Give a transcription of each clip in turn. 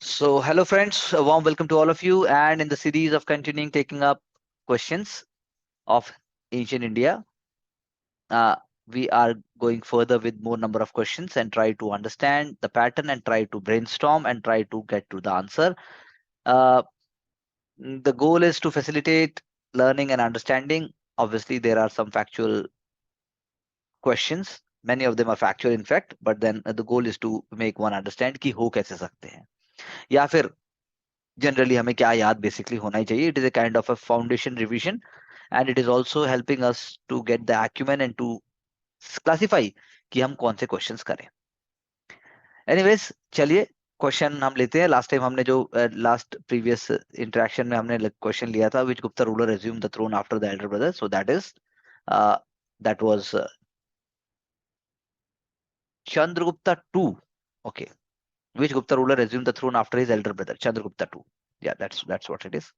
Hello friends, a warm welcome to all of you. And in the series of continuing taking up questions of ancient India, uh, we are going further with more number of questions and try to understand the pattern and try to brainstorm and try to get to the answer. Uh, the goal is to facilitate learning and understanding. Obviously, there are some factual questions. Many of them are factual, in fact, but then the goal is to make one understand कि हो कैसे सकते हैं या फिर generally हमें क्या याद बेसिकली होना ही चाहिए. It is a kind of a foundation revision and it is also helping us to get the acumen and to classify कि हम कौन से क्वेश्चंस करें. एनीवेज, चलिए क्वेश्चन हम लेते हैं. लास्ट टाइम हमने जो लास्ट प्रीवियस इंटरेक्शन में हमने क्वेश्चन लिया था, which Gupta ruler assume the throne after the elder brother. So that was Chandragupta two. Okay, which Gupta ruler assumed the throne after his elder brother Chandragupta II? Yeah, that's what it is.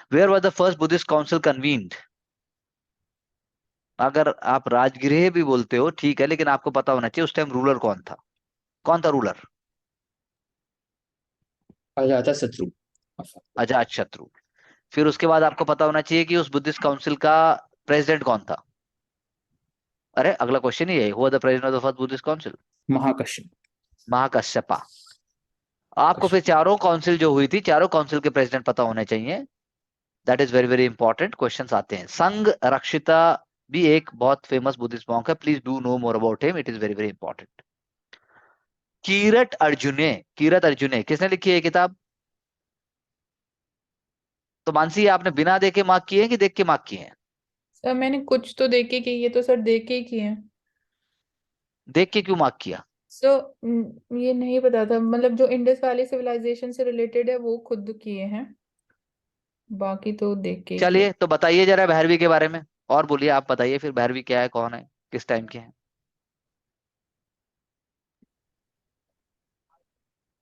Where was the first Buddhist council convened? अगर आप राजगृह भी बोलते हो ठीक है, लेकिन आपको पता होना चाहिए उस टाइम रूलर कौन था. कौन था रूलर? अजाता शत्रु। अजात शत्रु. फिर उसके बाद आपको पता होना चाहिए कि उस बुद्धिस्ट काउंसिल का प्रेसिडेंट कौन था. अरे अगला क्वेश्चन ही है, who was the president of the first Buddhist council? Mahakashyap. Mahakashyapa. आपको फिर कश्यप। चारों काउंसिल जो हुई थी, चारों काउंसिल के प्रेसिडेंट पता होने चाहिए. That is very very important. Questions आते हैं. संघ रक्षिता भी एक बहुत फेमस बुद्धिस्ट मॉन्क है. Please do know more about him, it is very very important. Kiratarjuniya किसने लिखी है ये किताब? तो मानसी, आपने बिना देखे मार्क किए हैं कि देख के मार्क किए हैं? सर मैंने कुछ तो देख के की, ये तो सर देख के ही किए हैं. देख के क्यों मार्क किया? सो ये नहीं पता था, मतलब जो इंडस वैली सिविलाइजेशन से रिलेटेड है वो खुद किए हैं, बाकी तो देख के ही किए. चलिए तो बताइए जरा भैरवी के बारे में. और बोलिए, आप बताइए फिर भैरवी क्या है, कौन है, किस टाइम के हैं?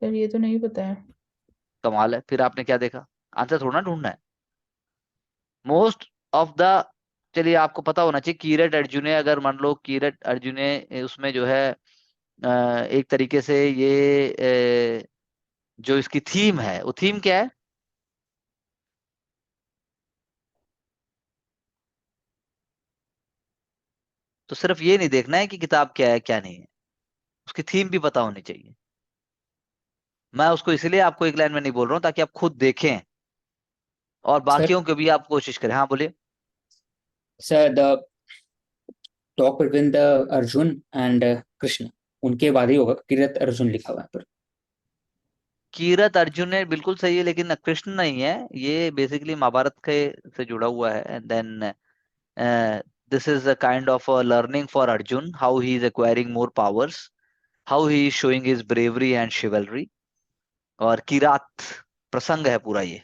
सर ये तो नहीं पता है. कमाल है, फिर आपने क्या देखा? आंसर थोड़ा ना ढूंढना है. मोस्ट ऑफ द, चलिए आपको पता होना चाहिए कीरत अर्जुने. अगर मान लो कीरत अर्जुने उसमें जो है एक तरीके से ये जो इसकी थीम है, वो थीम क्या है? तो सिर्फ ये नहीं देखना है कि किताब क्या है क्या नहीं है, उसकी थीम भी पता होनी चाहिए. मैं उसको इसलिए आपको एक लाइन में नहीं बोल रहा हूं ताकि आप खुद देखें और सर बाकियों को भी आप कोशिश करें. हाँ बोलिए. Sir the talk between the Arjun and Krishna, उनके बाद ही होगा. किरत अर्जुन लिखा हुआ है पर. कीरत अर्जुन है, बिल्कुल सही है, लेकिन कृष्ण नहीं है. ये बेसिकली महाभारत के से जुड़ा हुआ है. And then this is a kind of a learning for Arjun, how he is acquiring more powers, how he is showing his bravery and chivalry. और किरात प्रसंग है पूरा ये.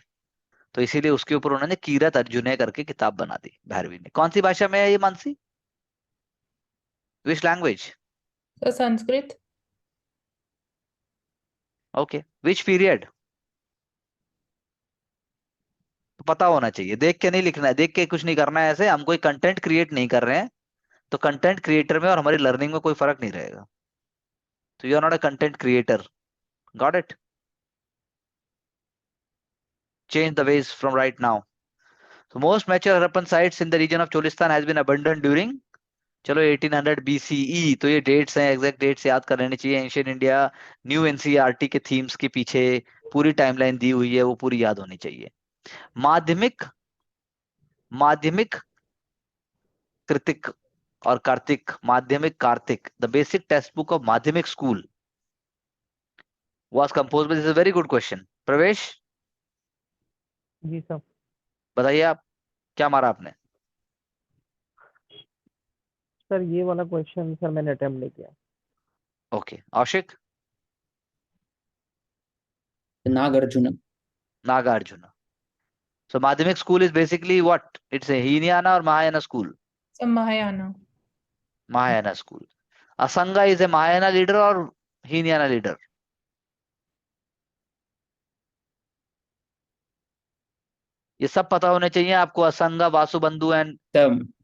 तो इसीलिए उसके ऊपर उन्होंने कीरत अर्जुने करके किताब बना दी भैरवी ने. कौन सी भाषा में है ये Mansi? Which language? Sir Sanskrit. Okay, which period? तो पता होना चाहिए, देख के नहीं लिखना है, देख के कुछ नहीं करना है. ऐसे हम कोई कंटेंट क्रिएट नहीं कर रहे हैं, तो कंटेंट क्रिएटर में और हमारी लर्निंग में कोई फर्क नहीं रहेगा. तो you are not a content creator. Got it? Change the ways from right now. So most mature Harappan sites in the region of Cholistan has been abandoned during, चलो 1800 BCE. तो ये डेट्स हैं, एग्जैक्ट डेट्स याद कर लेनी चाहिए. Ancient India new NCERT के themes के पीछे पूरी टाइमलाइन दी हुई है, वो पूरी याद होनी चाहिए. माध्यमिक माध्यमिक कृतिक और कार्तिक. माध्यमिक Kartik, the basic text book of माध्यमिक school was composed by, this is a very good question. प्रवेश, जी सर. बताइए आप, क्या मारा आपने? सर ये वाला क्वेश्चन सर मैंने अटेम्प्ट नहीं किया. ओके. औशिक? Nagarjuna. Nagarjuna. So Madhyamika school is basically what? It's a Hinayana और Mahayana school. Sir Mahayana. Mahayana school. Asanga is a Mahayana leader और हीनयाना लीडर? ये सब पता होने चाहिए आपको. असंगा, वासुबंधु and the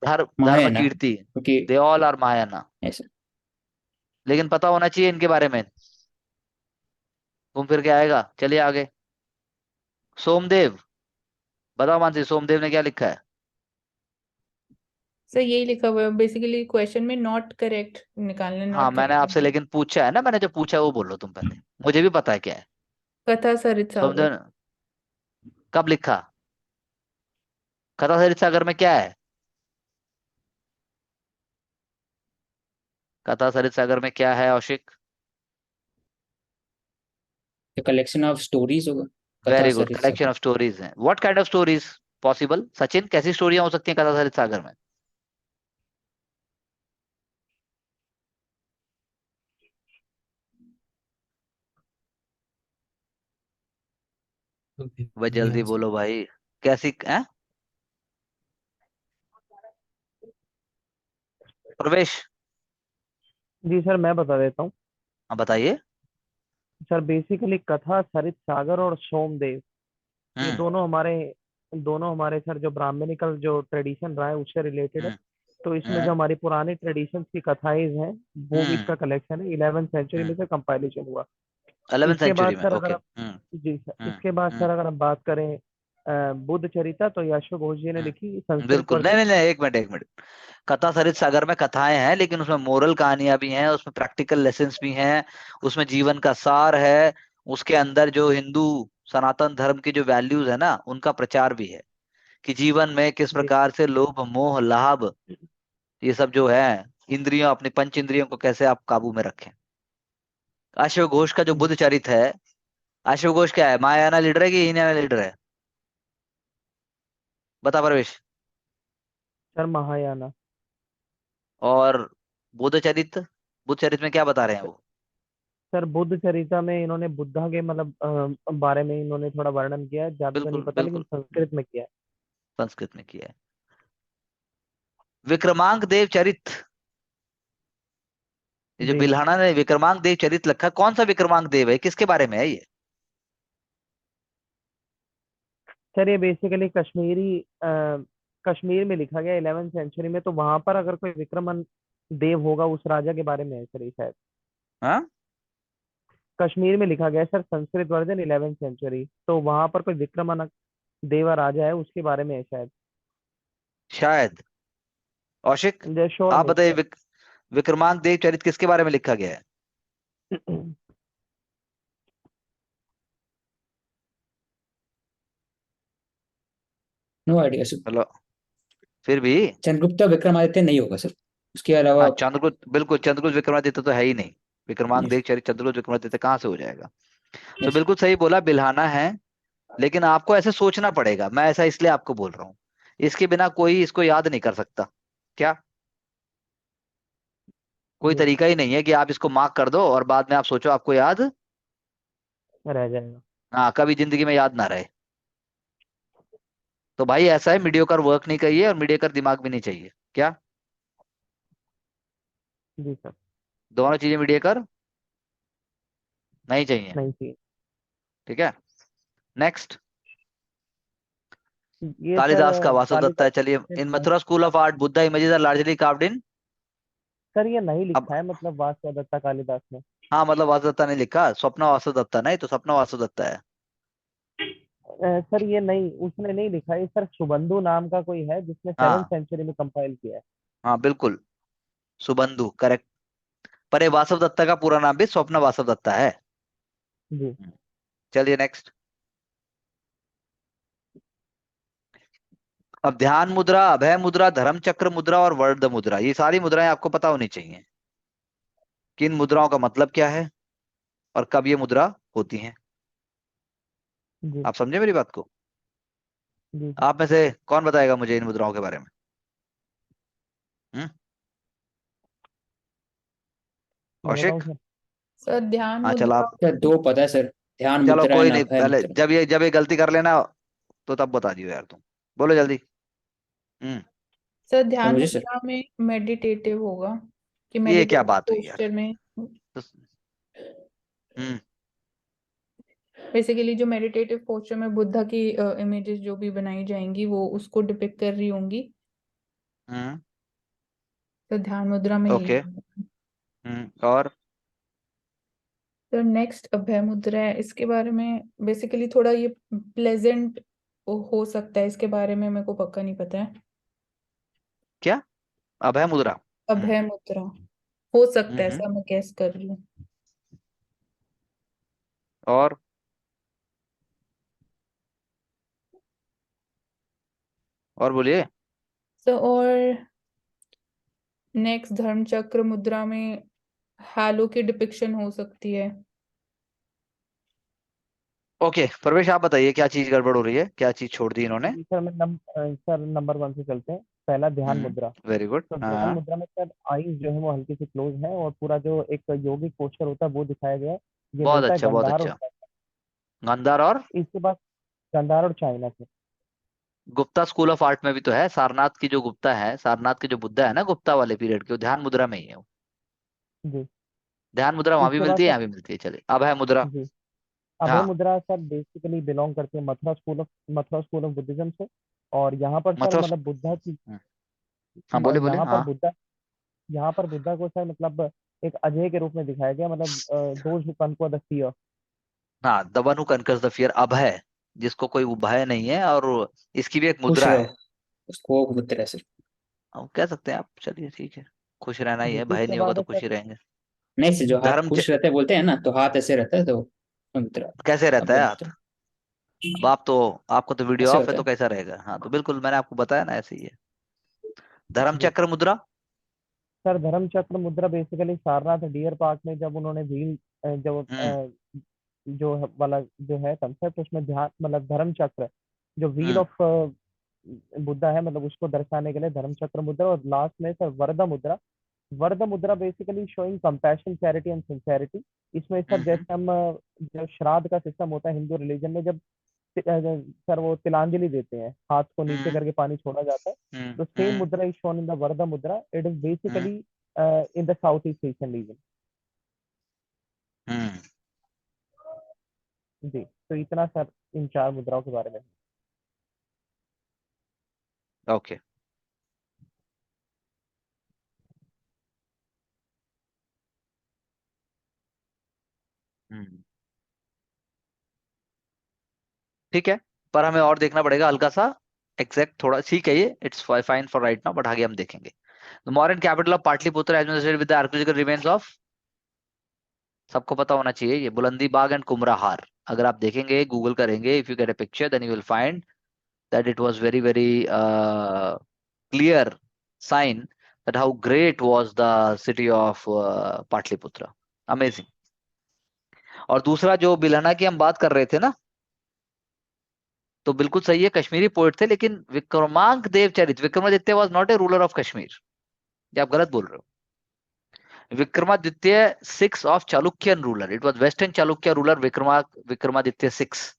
Dharma Mahayana. Kirti, okay. They all are Mahayana. ऐसा. लेकिन पता होना चाहिए इनके बारे में. घूम फिर के आएगा। चलिए आगे। सोमदेव, बताओ मानसी, सोमदेव ने क्या लिखा है? सर यही लिखा हुआ है बेसिकली, क्वेश्चन में नॉट करेक्ट निकालना, हाँ नॉट मैंने आपसे करेक्ट। लेकिन पूछा है ना, मैंने जो पूछा है वो बोलो तुम पहले, मुझे भी पता है क्या है। कथा सरित सागर। सोमदेव ने कब लिखा? कथा सरित सागर में क्या है? कथा सरित सागर में क्या है औशिक? कलेक्शन ऑफ स्टोरीज होगा, Katha very good, Sarit collection Sagar. Of stories हैं। What kind of stories possible? Sachin, कैसी स्टोरियां हो सकती हैं कथा सरित सागर में? भाई जल्दी बोलो भाई। कैसी है? प्रवेश। जी सर, मैं बता देता हूँ। हाँ बताइए। सर बेसिकली कथा, सरित सागर और सोमदेव, ये हम्म दोनों हमारे सर जो ब्राह्मणिकल जो ट्रेडिशन रहा है उससे रिलेटेड है। हम्म तो इसमें जो हम्म हमारी पुरानी ट्रेडिशन की कथाएं हैं, वो भी हम्म इसका कलेक्शन है। 11th सेंचुरी हम्म में से कंपाइलेशन हुआ। 11th इसके बाद सेंचुरी में, सर ओके। अगर आप जी सर, इसके बाद हम्म सर अगर हम बात करें बुद्ध चरिता, तो यशो घोष जी ने लिखी, संस्कृत बिल्कुल, नहीं वर्जन। नहीं नहीं, एक मिनट एक मिनट। कथा सरित सागर में कथाएं हैं, लेकिन उसमें मोरल कहानियां भी हैं, उसमें प्रैक्टिकल लेसन्स भी हैं, उसमें जीवन का सार है। उसके अंदर जो हिंदू सनातन धर्म की जो वैल्यूज है ना, उनका प्रचार भी है कि जीवन में किस जी प्रकार से लोभ मोह लाभ, ये सब जो है, इंद्रियों, अपनी पंच इंद्रियों को कैसे आप काबू में रखें। अश्व घोष का जो बुद्ध चरित है, अश्व घोष क्या है, महायाना लीडर है कि हीनयाना लीडर है? बता परवेश। सर, महायाना। और बुद्ध चरित, बुद्ध चरित में क्या बता रहे हैं वो? सर बुद्ध चरिता में इन्होंने बुद्धा के मतलब बारे में इन्होंने थोड़ा वर्णन किया है, ज्यादा तो नहीं बिल्कुल पता, लेकिन बिल्कुल। संस्कृत में किया है। संस्कृत में किया है। विक्रमांक देव चरित, ये जो जी बिल्हाना ने विक्रमांक देव चरित लिखा, कौन सा विक्रमांक देव है, किसके बारे में है ये? सर, ये बेसिकली कश्मीर में लिखा गया 11th सेंचुरी में। तो वहां पर अगर कोई विक्रमन देव होगा, उस राजा के बारे में है सर ये शायद। हाँ कश्मीर में लिखा गया है sir, Sanskrit version 11th century, तो वहां पर कोई विक्रमन देवा राजा है, उसके बारे में है शायद। शायद। औशिक, मुझे श्योर आप नहीं बताइए, सर। विक्रमांक देव चरित किसके बारे में लिखा गया है? No idea sir. चलो, फिर भी। चंद्रगुप्त विक्रमादित्य नहीं होगा सर, उसके अलावा। हाँ चंद्रगुप्त, बिल्कुल चंद्रगुप्त विक्रमादित्य तो है ही नहीं। विक्रमांक नहीं देव चरित चंद्रगुप्त विक्रमादित्य कहाँ से हो जाएगा? तो नहीं बिल्कुल सही बोला, बिल्हाना है। लेकिन आपको ऐसे सोचना पड़ेगा, मैं ऐसा इसलिए आपको बोल रहा हूँ, इसके बिना कोई इसको याद नहीं कर सकता। क्या? कोई जी, तरीका ही नहीं है कि आप इसको मार्क कर दो और बाद में आप सोचो आपको याद। रह जाएगा। हाँ, कभी जिंदगी में याद ना रहे। तो भाई ऐसा है, मीडियोकर वर्क नहीं चाहिए और मीडियोकर दिमाग भी नहीं चाहिए। क्या? जी सर। दोनों चीजें मीडियोकर नहीं चाहिए। नहीं चाहिए। ठीक है, नेक्स्ट। ये सर कालिदास का वासुदत्ता कालिदास है। चलिए, ने इन लिखा है। Mathura school of art Buddha images are largely carved in. Sir ये नहीं अब लिखा है, मतलब वासुदेव कालिदास ने। हाँ, मतलब वासुदत्ता ने लिखा, स्वप्ना वासुदत्ता नहीं तो सपना वासुदत्ता है। सर ये नहीं, उसने नहीं लिखा है सर, सुबंधु नाम का कोई है जिसने 7th हाँ सेंचुरी में कंपाइल किया है। हाँ बिल्कुल, सुबंधु करेक्ट। पर ये वासुदत्ता का पूरा नाम भी स्वप्न वासुदत्ता है। जी चलिए नेक्स्ट। अब ध्यान मुद्रा, अभय मुद्रा, धर्म चक्र मुद्रा और वरद मुद्रा, ये सारी मुद्राएं आपको पता होनी चाहिए कि इन मुद्राओं का मतलब क्या है और कब ये मुद्रा होती हैं। जी आप समझे मेरी बात को? जी सर। आप में से कौन बताएगा मुझे इन मुद्राओं के बारे में? हम्म मैं बताऊं कौशिक। सर? सर ध्यान हाँ चलो मुद्रा। आप। सर, दो पता है सर, ध्यान चलो मुद्रा कोई एंड नहीं, अभय पहले मुद्रा। जब ये गलती कर लेना तो तब बता दियो यार तुम। बोलो जल्दी। हम्म सर और ध्यान मुझे सर। मुद्रा में मेडिटेटिव होगा कि ये क्या मेडिटेटिव बात हुई यार? पोस्चर में, तो, हम्म बेसिकली जो मेडिटेटिव पोस्चर में बुद्धा की इमेजेस जो भी बनाई जाएंगी वो उसको डिपिक्ट कर रही होंगी। हम्म तो ध्यान मुद्रा में यही ओके। होगा। और तो नेक्स्ट अभय मुद्रा है, इसके बारे में बेसिकली थोड़ा ये प्लेजेंट हो सकता है, इसके बारे में मेरे को पक्का नहीं पता है। क्या? अभय मुद्रा? अभय मुद्रा हो सकता है, हम्म। ऐसा मैं गेस कर रही हूँ। और बोलिए। और नेक्स्ट धर्म चक्र मुद्रा में हैलो की डिपिक्शन हो सकती है। ओके प्रवेश, आप बताइए क्या चीज गड़बड़ हो रही है, क्या चीज छोड़ दी इन्होंने? जी सर, सर नंबर 1 से चलते हैं। पहला ध्यान मुद्रा। Very good. तो हाँ ध्यान हाँ। मुद्रा में सर आईज जो है वो हल्की सी क्लोज है, और पूरा जो एक यौगिक पोस्चर होता है वो दिखाया गया है। ये बहुत मिलता है अच्छा, बहुत गंधार और अच्छा। गांधार और इसके बाद गंधार और चाइना से। गुप्ता स्कूल ऑफ आर्ट में भी तो है। सारनाथ की जो गुप्ता है, सारनाथ के जो बुद्धा है ना गुप्ता वाले पीरियड के, वो ध्यान मुद्रा में ही है वो। जी। ध्यान मुद्रा वहां भी इसके बाद मिलती है, सर, यहाँ भी मिलती है। चलिए अब है मुद्रा। जी, अभय हाँ। मुद्रा सर बेसिकली बिलोंग करते हैं मथुरा स्कूल ऑफ बुद्धिज्म से। और यहाँ पर सर मथुरा मतलब बुद्धा की हाँ बोले बोले यहाँ पर हाँ। बुद्धा को सर मतलब एक अजय के रूप में दिखाया गया, मतलब those who conquer the fear. हाँ, the one who conquers the fear, Abhaya, जिसको कोई भय नहीं है। और इसकी भी एक खुश मुद्रा रहो, है। उसको मुद्रा सिर्फ। अब कह सकते हैं आप, चलिए ठीक है। खुश रहना ही जी, है, भय इसके नहीं होगा बाद तो है खुश सर। ही रहेंगे। नहीं से जो हाथ धर्म खुश रहते हैं बोलते हैं ना, तो हाथ ऐसे रहता है तो मुद्रा। कैसे रहता अभय है मुद्रा हाथ? अब आप तो, आपको तो वीडियो ऐसे ऑफ है होता तो है। कैसा रहेगा? हाँ तो बिल्कुल मैंने आपको बताया ना, ऐसे ही है। धर्म जी चक्र मुद्रा। सर, धर्म चक्र मुद्रा बेसिकली सारनाथ डियर पार्क में जब उन्होंने व्हील जब हम्म वाला जो है कंसेप्ट, उसमें ध्यान मतलब धर्म चक्र जो व्हील हम्म ऑफ बुद्धा है, मतलब उसको दर्शाने के लिए धर्म चक्र मुद्रा। और लास्ट में सर वरदा मुद्रा। वरदा मुद्रा basically showing compassion, charity and sincerity. इसमें सर हम्म जैसे हम जो श्राद्ध का सिस्टम होता है हिंदू रिलीजन में, जब सर वो तिलांजलि देते हैं, हाथ को नीचे हम्म करके पानी छोड़ा जाता है। हम्म तो same hmm mudra is shown in the Varada mudra. It is hmm basically in the south east Asian region. Hmm. जी, तो इतना सर इन 4 मुद्राओं के बारे में। ओके। हम्म। ठीक है, पर हमें और देखना पड़ेगा हल्का सा। एग्जैक्ट थोड़ा ठीक है ये, it's fine for right now, but आगे हम देखेंगे। The modern capital of Pataliputra has been associated with the archaeological remains of, सबको पता होना चाहिए ये, बुलंदी बाग एंड कुमराहार। अगर आप देखेंगे, गूगल करेंगे, if you get a picture then you will find that it was very very clear sign that how great was the city of Pataliputra. Amazing. और दूसरा जो बिलहना की हम बात कर रहे थे ना, तो बिल्कुल सही है, कश्मीरी पोइट थे, लेकिन Vikramanka Deva Charita, Vikramaditya was not a ruler of Kashmir, ये आप गलत बोल रहे हो। Vikramaditya six of Chalukyan ruler, it was western Chalukya ruler Vikramaditya six,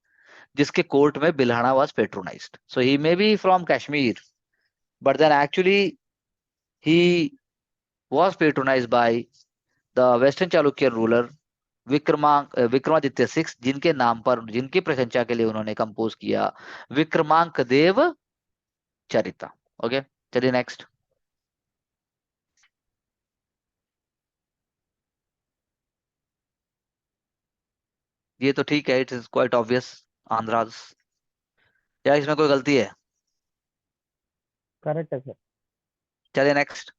जिसके कोर्ट में Bilhana was patronised. So he may be from Kashmir, but then actually he was patronised by the western Chalukyan ruler Vikramaditya six, जिनके नाम पर, जिनकी प्रशंसा के लिए उन्होंने कंपोज किया विक्रमांक देव चरिता। ओके, चलिए नेक्स्ट। ये तो ठीक है, it is quite obvious, Andhras. या इसमें कोई गलती है? करेक्ट है सर। चलिए next.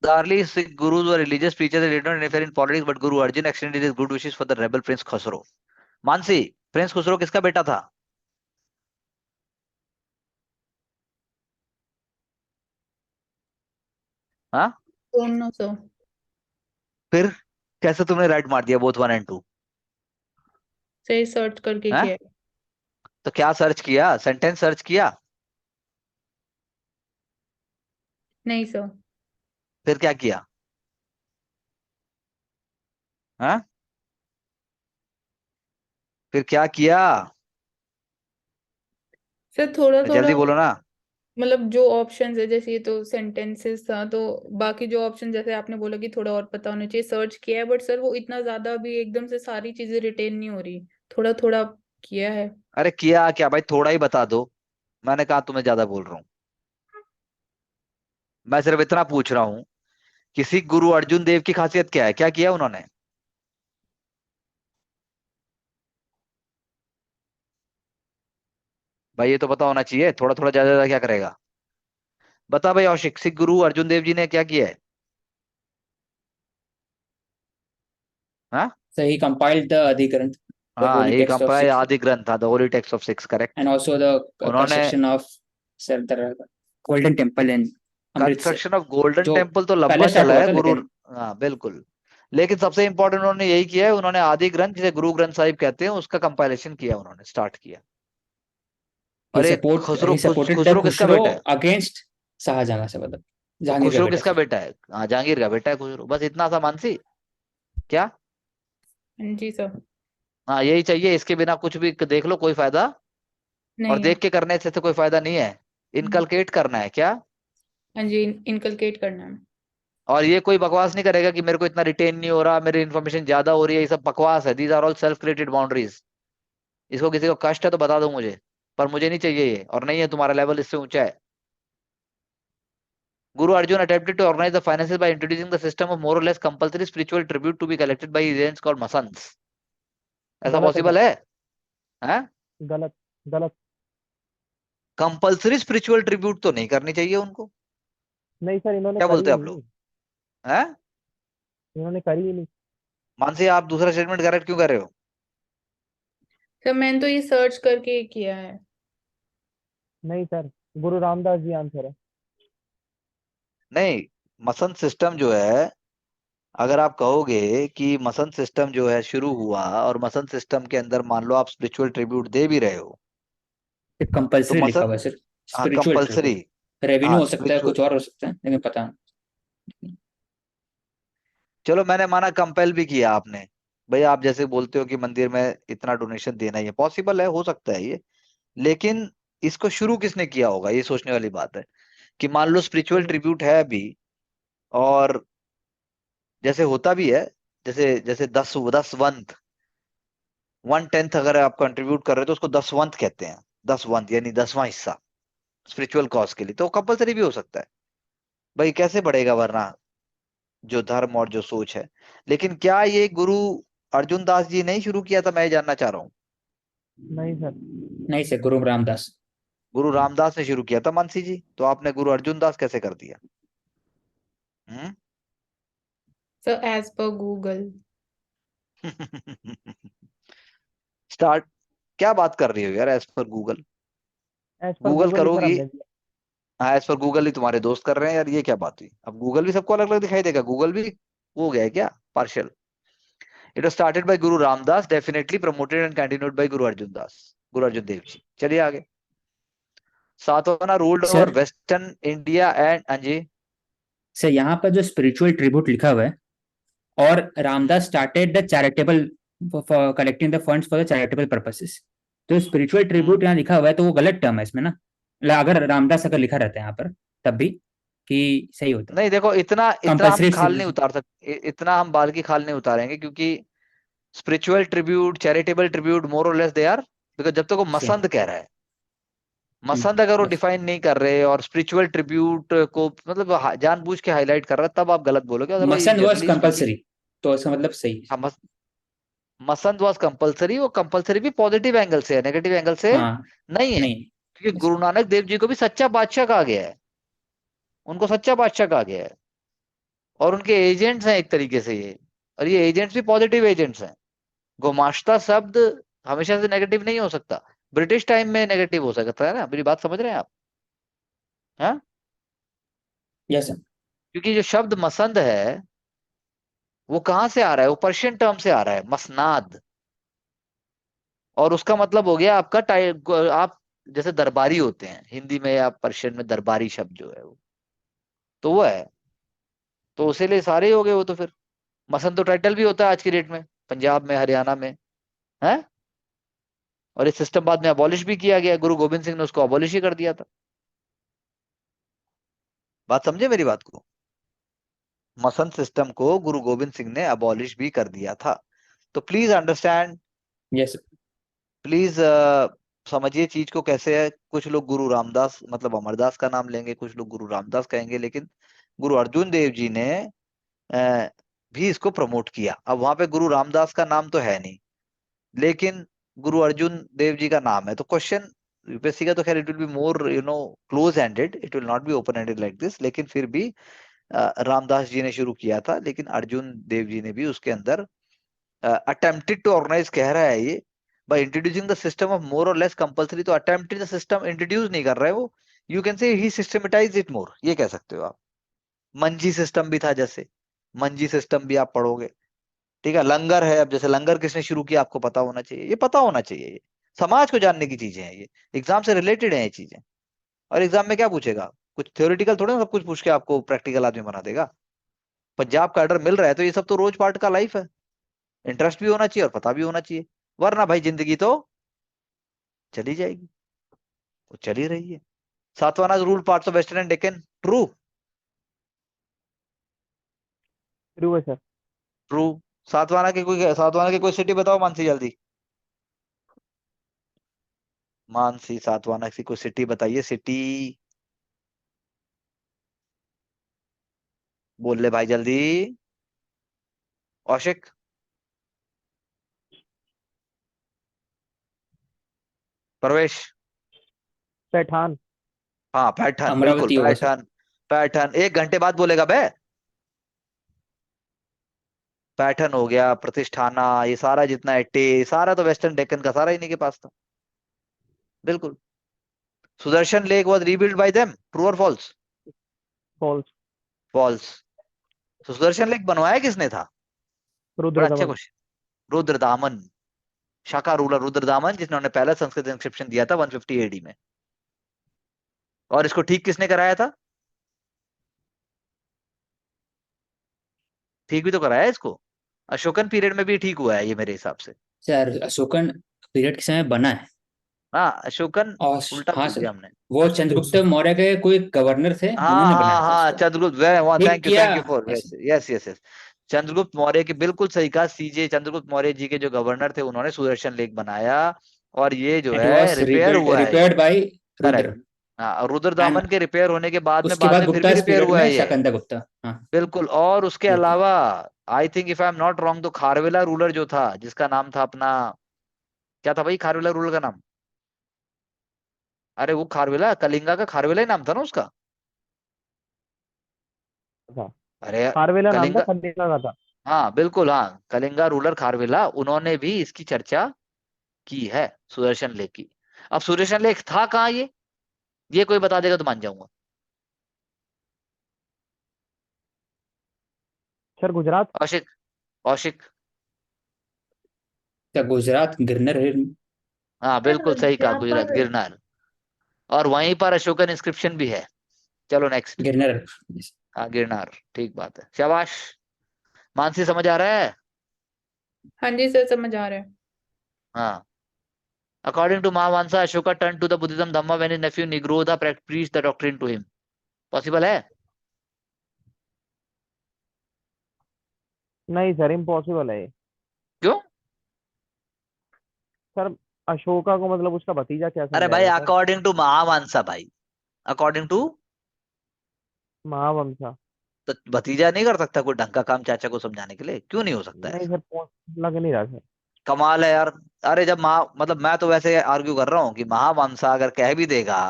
The early Sikh gurus were religious preachers that did not interfere in politics, but Guru Arjan extended his good wishes for the rebel Prince Khusro. Mansi, Prince Khusro किसका बेटा था? हाँ? दोनों सो फिर कैसे तुमने राइट मार दिया बोथ वन एंड टू? सही सर्च करके हाँ, किया है। तो क्या सर्च किया, सेंटेंस सर्च किया? नहीं सर, फिर क्या किया? हाँ, फिर क्या किया? सर थोड़ा थोड़ा जल्दी बोलो ना। मतलब जो ऑप्शंस है, जैसे ये तो सेंटेंसेस था, तो बाकी जो ऑप्शन जैसे आपने बोला कि थोड़ा और पता होना चाहिए, सर्च किया है, बट सर वो इतना ज्यादा अभी एकदम से सारी चीजें रिटेन नहीं हो रही, थोड़ा थोड़ा किया है। अरे किया क्या भाई, थोड़ा ही बता दो। मैंने कहा तुम्हें ज्यादा बोल रहा हूँ? मैं सिर्फ इतना पूछ रहा हूँ किसी गुरु अर्जुन देव की खासियत क्या है, क्या किया उन्होंने? भाई ये तो पता होना चाहिए, थोड़ा थोड़ा ज्यादा ज्यादा क्या करेगा? बता भाई औशिक, सिख गुरु अर्जुन देव जी ने क्या किया है? हाँ So he compiled the Adi Granth, the हाँ, holy he text of compile Sikhs, आदि ग्रंथ था, the Holi text of six, correct. and also the उन्होंने construction of sir, the Golden Temple in Amritsar, construction of golden जो temple तो लंबा पहले start चला हुआ है था गुरु। लेकिन हाँ बिल्कुल। लेकिन सबसे इंपॉर्टेंट उन्होंने यही किया है, उन्होंने आदि ग्रंथ जिसे गुरु ग्रंथ साहिब कहते हैं उसका कंपाइलेशन किया, उन्होंने स्टार्ट किया। और एक Khusro he supported the Khusro किसका Khusro बेटा है? against Shahjahan से, मतलब तो जहांगीर का खुसरो बेटा किसका सर। बेटा है? हाँ, जहांगीर का बेटा है खुसरो, बस इतना सा मानसी। क्या? जी सर। हाँ यही चाहिए, इसके बिना कुछ भी देख लो कोई फायदा, और नहीं है। देख के करने से तो कोई फायदा नहीं है, इनकलकेट करना है क्या। हाँ जी, इनकलकेट करना है। और ये कोई बकवास नहीं करेगा कि मेरे को इतना रिटेन नहीं हो रहा, मेरी इन्फॉर्मेशन ज्यादा हो रही है, ये सब बकवास है। These are all self created boundaries. इसको किसी को कष्ट है तो बता दो मुझे, पर मुझे नहीं चाहिए ये, और नहीं है, तुम्हारा लेवल इससे ऊंचा है। Guru Arjun attempted to organize the finances by introducing the system of more or less compulsory spiritual tribute to be collected by Indians called masants. ऐसा गलत है पॉसिबल सर, है? हैं? गलत गलत। कंपल्सरी स्पिरिचुअल ट्रिब्यूट तो नहीं करनी चाहिए उनको। नहीं सर, इन्होंने क्या करी बोलते ही हैं आप नहीं, लोग? हैं? इन्होंने करी ही नहीं। मानसी, आप दूसरा स्टेटमेंट करेक्ट क्यों कर रहे हो? सर मैंने तो ये सर्च करके किया है। नहीं सर, गुरु रामदास जी आंसर है। नहीं, मसंत सिस्टम जो है, अगर आप कहोगे कि मसंत सिस्टम जो है शुरू हुआ और मसंत सिस्टम के अंदर मान लो आप स्पिरिचुअल ट्रिब्यूट दे भी रहे हो, तो कंपल्सरी लिखा मसंत, हुआ है सर, हाँ स्पिरिचुअल कंपल्सरी, ट्रिब्यूट। रेवेन्यू हाँ हो सकता है, स्पिरिचुअल, कुछ और हो सकता है, लेकिन पता नहीं। चलो मैंने माना कंपेल भी किया आपने। भाई आप जैसे बोलते हो कि मंदिर में इतना डोनेशन देना ही है, पॉसिबल है, हो सकता है ये, लेकिन इसको शुरू किसने किया होगा, ये सोचने वाली बात है। कि मान लो स्पिरिचुअल इन- ट्रिब्यूट है अभी, और जैसे होता भी है, जैसे जैसे 10 10 1/10 अगर आप कंट्रीब्यूट कर रहे हो तो उसको 10 कहते हैं। 10 यानी 10वां हिस्सा स्पिरिचुअल कॉज के लिए, तो कंपलसरी भी हो सकता है। भाई कैसे बढ़ेगा वरना, जो धर्म और जो सोच है। लेकिन क्या ये गुरु अर्जुन दास जी ने ही शुरू किया था, मैं ये जानना चाह रहा हूँ। नहीं सर। नहीं सर, गुरु रामदास। गुरु रामदास ने शुरू किया था मानसी जी, तो आपने गुरु अर्जुन दास कैसे कर दिया? Hmm. Sir as per Google. Start, क्या बात कर रही हो यार, as per Google? As per Google Google ही सर करोगी? हमने दिया। हाँ, एज पर गूगल ही तुम्हारे दोस्त कर रहे हैं यार, ये क्या बात हुई? अब गूगल भी सबको अलग अलग दिखाई देगा, गूगल भी वो हो गया है क्या, partial? It was started by Guru Ramdas, definitely promoted and continued by Guru Arjan Das, Guru Arjan Dev ji. चलिए आगे। Satavahana ruled over sir western India and, हाँ जी। सर यहाँ पर जो स्पिरिचुअल ट्रिब्यूट लिखा हुआ है, और Ramdas started the charitable for collecting the funds for the charitable purposes, तो स्पिरिचुअल ट्रिब्यूट यहाँ लिखा हुआ है, तो वो गलत टर्म है इसमें ना। अगर रामदास अगर लिखा रहता है यहाँ पर तब भी कि सही होता। नहीं देखो, इतना इतना हम कंपल्सरी। खाल नहीं उतार सकते, इतना हम बाल की खाल नहीं उतारेंगे, क्योंकि स्पिरिचुअल ट्रिब्यूट, चैरिटेबल ट्रिब्यूट, मोर और लेस दे आर, बिकॉज जब तक वो सेम। मसंद कह रहा है, मसंद अगर वो यस। डिफाइन नहीं कर रहे और स्पिरिचुअल ट्रिब्यूट को मतलब जानबूझ के हाईलाइट कर रहा है, तब आप गलत बोलोगे, otherwise Masand was generally speaking. Compulsory, तो इसका मतलब सही है। हाँ, मसंद वॉज कंपलसरी, वो कंपलसरी भी पॉजिटिव एंगल से है, नेगेटिव एंगल से हाँ। नहीं है। नहीं। क्योंकि yes। गुरु नानक देव जी को भी सच्चा बादशाह कहा गया है, उनको सच्चा बादशाह कहा गया है, और उनके एजेंट्स हैं एक तरीके से ये, और ये एजेंट्स भी पॉजिटिव एजेंट्स हैं। गोमाश्ता शब्द हमेशा से नेगेटिव नहीं हो सकता, ब्रिटिश टाइम में नेगेटिव हो सकता है ना, मेरी बात समझ रहे हैं आप? हाँ, यस सर। क्योंकि जो शब्द मसंद है वो कहाँ से आ रहा है, वो पर्शियन टर्म से आ रहा है, मसनाद, और उसका मतलब हो गया आपका आप जैसे दरबारी होते हैं हिंदी में या पर्शियन में, दरबारी शब्द जो है वो, तो वो है, तो उसे लिए सारे ही हो गए वो तो फिर। मसंद तो टाइटल भी होता है आज की डेट में, पंजाब में, हरियाणा में, है। और ये सिस्टम बाद में अबॉलिश भी किया गया, गुरु गोविंद सिंह ने उसको अबॉलिश ही कर दिया था। बात समझे मेरी बात को? मसंद सिस्टम को गुरु गोविंद सिंह ने अबॉलिश भी कर दिया था। तो प्लीज अंडरस्टैंड, यस। प्लीज समझिए चीज को कैसे है। कुछ लोग गुरु रामदास मतलब अमरदास का नाम लेंगे, कुछ लोग गुरु रामदास कहेंगे, लेकिन गुरु अर्जुन देव जी ने भी इसको प्रमोट किया। अब वहां पे गुरु रामदास का नाम तो है नहीं, लेकिन गुरु अर्जुन देव जी का नाम है। तो क्वेश्चन यूपीएससी का तो खैर it will be more close ended, it will not be open ended like this, लेकिन फिर भी रामदास जी ने शुरू किया था, लेकिन अर्जुन देव जी ने भी उसके अंदर अटेम्प्टेड टू ऑर्गेनाइज कह रहा है ये by introducing the system of more और लेस कंपल्सरी। तो अटेम्प्टेड द सिस्टम इंट्रोड्यूस नहीं कर रहा है वो, you can say he systematise it more, ये कह सकते हो आप। मंजी सिस्टम भी था, जैसे मंजी सिस्टम भी आप पढ़ोगे, ठीक है। लंगर है, अब जैसे लंगर किसने शुरू किया आपको पता होना चाहिए, ये पता होना चाहिए, ये समाज को जानने की चीजें हैं, ये एग्जाम से रिलेटेड है ये चीजें। और एग्जाम में क्या पूछेगा, कुछ थ्योरेटिकल थोड़ा ना सब कुछ पूछ के आपको प्रैक्टिकल आदमी बना देगा। पंजाब का ऑर्डर मिल रहा है तो ये सब तो रोज पार्ट का लाइफ है, इंटरेस्ट भी होना चाहिए और पता भी होना चाहिए, वरना भाई जिंदगी तो चली जाएगी, वो चल ही रही है। Satavahana rule parts of western and Deccan, true true है सर। ट्रू। सातवाना की कोई सिटी बताओ मानसी, जल्दी। मानसी सातवाना की कोई सिटी बताइए, सिटी बोल ले भाई जल्दी। औशिक, प्रवेश। पैठान। हाँ पैठन, बिल्कुल अमरावती होगा सर। पैठन। पैठन 1 घंटे बाद बोलेगा बे। पैठन हो गया, प्रतिष्ठाना, ये सारा जितना है, टे, सारा तो वेस्टर्न डेक्कन का सारा इन्हीं के पास था, बिल्कुल। Sudarshan lake was rebuild by them, true और false? False. False. Sudarshan lake बनवाया किसने था? बड़ा अच्छा रुद्रदमन। क्वेश्चन। रुद्रदामन, शाका रूलर रुद्रदामन, जिन्होंने पहला संस्कृत इंस्क्रिप्शन दिया था 150 एडी में। और इसको ठीक किसने कराया था? ठीक भी तो कराया है इसको, अशोकन पीरियड में भी ठीक हुआ है ये मेरे हिसाब से। सर अशोकन पीरियड के समय बना है। हाँ अशोकन, और उल्टा हाँ बोल सर, दिया हमने। वो चंद्रगुप्त मौर्य के कोई गवर्नर थे, हाँ उन्होंने हाँ बनाया था हाँ, उसको। चंद्रगुप्त, ठीक किया थैंक यू फॉर, ऐसे। Yes yes yes. Chandragupta Maurya की बिल्कुल सही कहा, सीजे चंद्रगुप्त मौर्य जी के जो गवर्नर थे उन्होंने सुदर्शन लेक बनाया, और ये जो इट है वाज रिपेयर हुआ है ये। Repaired by correct. रुद्र। हाँ, और एंड रुद्रदामन के रिपेयर होने के बाद में उसके बाद बाद में फिर भी गुप्ता रिपेयर पीरियड हुआ में है ये, शाकंदा गुप्ता। हाँ। बिल्कुल। और उसके ठीक है। अलावा I think if I am not wrong, तो खारवेला रूलर जो था, जिसका नाम था अपना, क्या था भाई खारवेला रूलर का नाम? अरे वो खारवेला, कलिंगा का खारवेला ही नाम था ना उसका। था। अरे यार, खारवेला नाम था, कलिंगा, कलिंगा का था। हाँ बिल्कुल, हाँ कलिंगा रूलर खारवेला, उन्होंने भी इसकी चर्चा की है, सुदर्शन लेक की। अब सुदर्शन लेक था कहाँ ये कोई बता देगा तो मान जाऊंगा। सर गुजरात। औशिक, औशिक। क्या गुजरात गिरनर हिल? हाँ बिल्कुल सही कहा, यहाँ गुजरात, पर गिरनार। और वहीं पर अशोकन इंस्क्रिप्शन भी है। चलो नेक्स्ट। गिरनर। हाँ गिरनार, ठीक बात है, शाबाश। मानसी समझ आ रहा है? हाँ जी सर, समझ आ रहा है। हाँ। According to Mahavansa, Ashoka turned to the Buddhism Dhamma when his nephew Nigrodha preached the doctrine to him. Possible है? नहीं सर, इम्पॉसिबल है ये। क्यों? सर अशोका को मतलब उसका भतीजा क्या अरे भाई समझाएगा सर? अकॉर्डिंग टू महावंशा भाई, अकॉर्डिंग टू, महावंशा। तो भतीजा नहीं कर सकता कोई ढंग का काम चाचा को समझाने के लिए? क्यों नहीं हो सकता नहीं ऐसा? सर, लग नहीं रहा सर। कमाल है यार। अरे जब मतलब मैं तो वैसे आर्ग्यू कर रहा हूँ कि महावंशा अगर कह भी देगा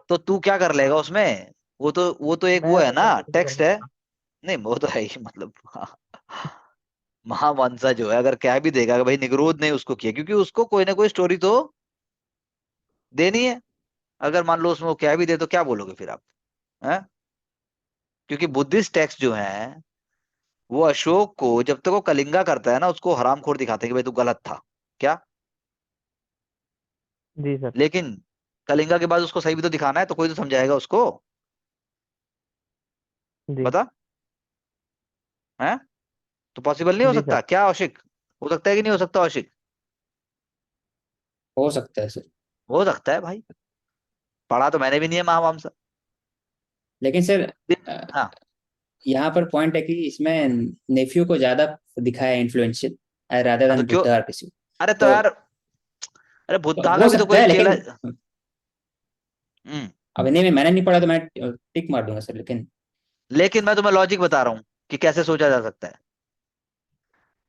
तो तू क्या कर लेगा उसमें? वो तो एक वो मैं है तो ना, सर कुछ नहीं कर टेक्स्ट है। सकता। नहीं वो तो है ही मतलब महावंशा जो है अगर कह भी देगा कि भाई निगरोध ने उसको किया, क्योंकि उसको कोई ना कोई स्टोरी तो देनी है। अगर मान लो उसमें वो कह भी दे तो क्या बोलोगे फिर आप, हैं? क्योंकि बुद्धिस्ट टेक्स्ट जो है वो अशोक को जब तक वो कलिंगा करता है ना उसको हरामखोर दिखाते हैं कि भाई तू गलत था, क्या? जी सर। लेकिन कलिंगा के बाद उसको सही भी तो दिखाना है, तो कोई तो समझाएगा उसको, जी। बता, है? तो पॉसिबल नहीं हो जी सर। सकता क्या औशिक? हो सकता है कि नहीं हो सकता औशिक? हो सकता है सर। हो सकता है भाई, पढ़ा तो मैंने भी नहीं है महावंशा। लेकिन सर हाँ, यहाँ पर पॉइंट है कि इसमें नेफ्यू को ज्यादा दिखाया इन्फ्लुएंशियल रादर हाँ तो देन क्यों? बुद्धा और किसी। अरे तो तो यार, अरे बुद्धा का हो भी तो सकता कोई है, चेला। लेकिन हम्म। अब नहीं, मैंने नहीं पढ़ा तो मैं टिक मार दूंगा सर, लेकिन लेकिन मैं तुम्हें लॉजिक बता रहा हूँ, कि कैसे सोचा जा सकता है।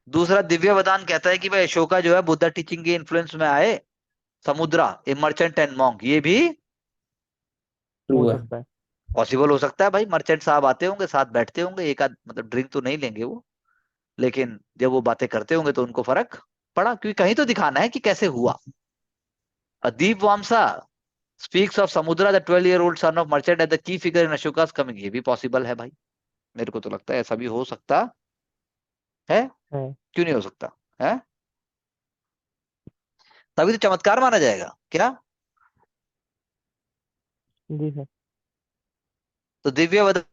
दूसरा, दिव्यवदान कहता है कि भाई अशोका जो है बुद्धा टीचिंग के इन्फ्लुएंस में आए। समुद्रा, ए मर्चेंट एंड मॉन्क, ये भी ट्रू हो है। सकता है। पॉसिबल हो सकता है भाई। मर्चेंट साहब आते होंगे, साथ बैठते होंगे, एक आध मतलब ड्रिंक तो नहीं लेंगे वो, लेकिन जब वो बातें करते होंगे तो उनको फर्क पड़ा, क्योंकि कहीं तो दिखाना है कि कैसे हुआ। Dipavamsa speaks of Samudra the 12-year-old son of merchant at the key figure in Ashoka's coming, ये भी पॉसिबल है भाई। मेरे को तो लगता है ऐसा भी हो सकता है। है। क्यों नहीं हो सकता है? तभी तो चमत्कार माना जाएगा क्या? जी सर। तो दिव्य वरदान,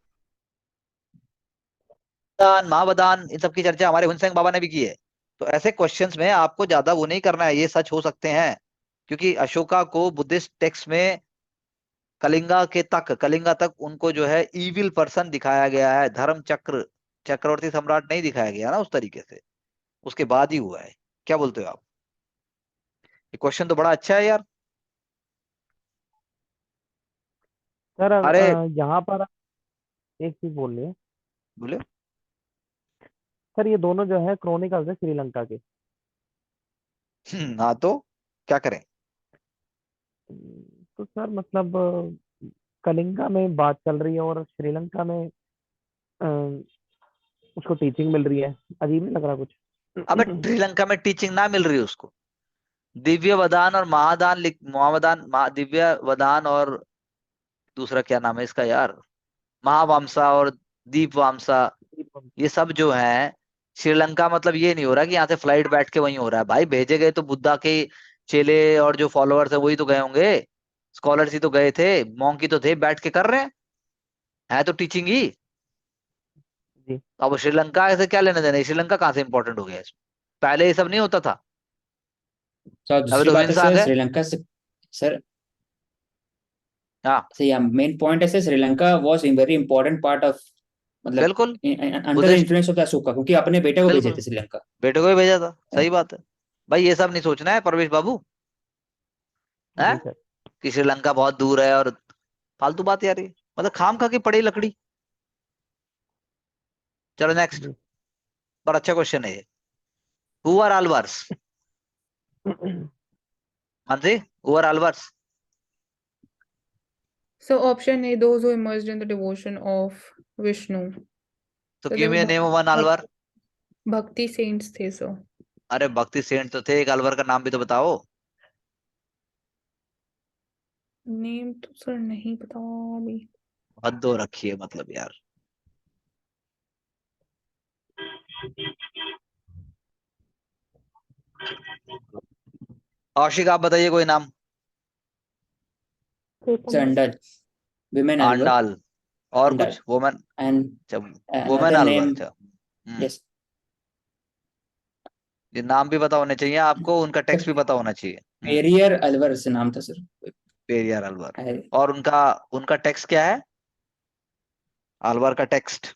महावदान, इन सब की चर्चा हमारे हुनसेंग बाबा ने भी की है। तो ऐसे क्वेश्चंस में आपको ज्यादा वो नहीं करना है, ये सच हो सकते हैं, क्योंकि अशोका को बुद्धिस्ट टेक्स्ट में कलिंगा तक उनको जो है इविल पर्सन दिखाया गया है, धर्म चक्र, चक्रवर्ती सम्राट नहीं दिखाया गया ना उस तरीके से, उसके बाद ही हुआ है। क्या बोलते हो आप? ये क्वेश्चन तो बड़ा अच्छा है यार। सर अरे यहाँ पर एक चीज बोल रही है बोले। सर, ये दोनों जो है क्रॉनिकल्स है श्रीलंका के। हाँ तो क्या करें? तो सर मतलब कलिंगा में बात चल रही है और श्रीलंका में अ, उसको टीचिंग मिल रही है। अजीब नहीं लग रहा कुछ? अबे श्रीलंका में टीचिंग ना मिल रही उसको। दिव्य वदान और महादान दिव्य वदान और दूसरा क्या नाम है इसका यार, महावामसा और दीप वामसा, ये सब जो है श्रीलंका, मतलब ये नहीं हो रहा कि यहाँ से फ्लाइट बैठ के वहीं हो रहा है भाई। भेजे गए तो बुद्धा के चेले और जो फॉलोअर्स है वही तो गए होंगे, स्कॉलर्स ही तो गए थे, मॉन्क ही तो थे, बैठ के कर रहे हैं, है तो टीचिंग ही। जी। अब श्रीलंका से क्या लेना देना है? श्रीलंका कहाँ से इंपॉर्टेंट हो गया इसमें? पहले ये सब नहीं होता था, तो अब अभी दूसरी तो बात है हिंसा आ सर, गए। श्रीलंका से सर, हाँ सर या मेन पॉइंट है sir, Sri Lanka was in very important part of, मतलब बिल्कुल, under the Buddhist, influence of the Ashoka, क्योंकि अपने बेटे को भेजे बिल्कुल थे श्रीलंका। बेटे को ही भेजा था, सही बात है भाई। ये सब नहीं सोचना है परवेश बाबू, है जी सर। कि श्रीलंका बहुत दूर है और फालतू बात यार ये, मतलब खाम खा के पड़ी लकड़ी। चलो नेक्स्ट, जी। पर अच्छा क्वेश्चन है ये। Who are Alvars? हाँ जी, who are Alvars? So option A, those who emerged in the devotion of Vishnu. तो So they give me were name of one Alvar. bhakti saints थे so. अरे भक्ति सेंट तो थे, एक अलवर का नाम भी तो बताओ। नेम तो सर नहीं पता अभी। हद हो रखी है मतलब यार। आशिक आप बताइए कोई नाम। Sir under, women Alwar, Andal, और अंडर कुछ वुमेन? एंड अच्छा, वुमेन अनदर अलवर, नेम, अच्छा। यस ये नाम भी पता होने चाहिए आपको, उनका सर, टेक्स्ट भी पता होना चाहिए। पेरियर अलवर से नाम था सर। पेरियार अलवर। I- और उनका उनका टेक्स्ट क्या है? अलवर का टेक्स्ट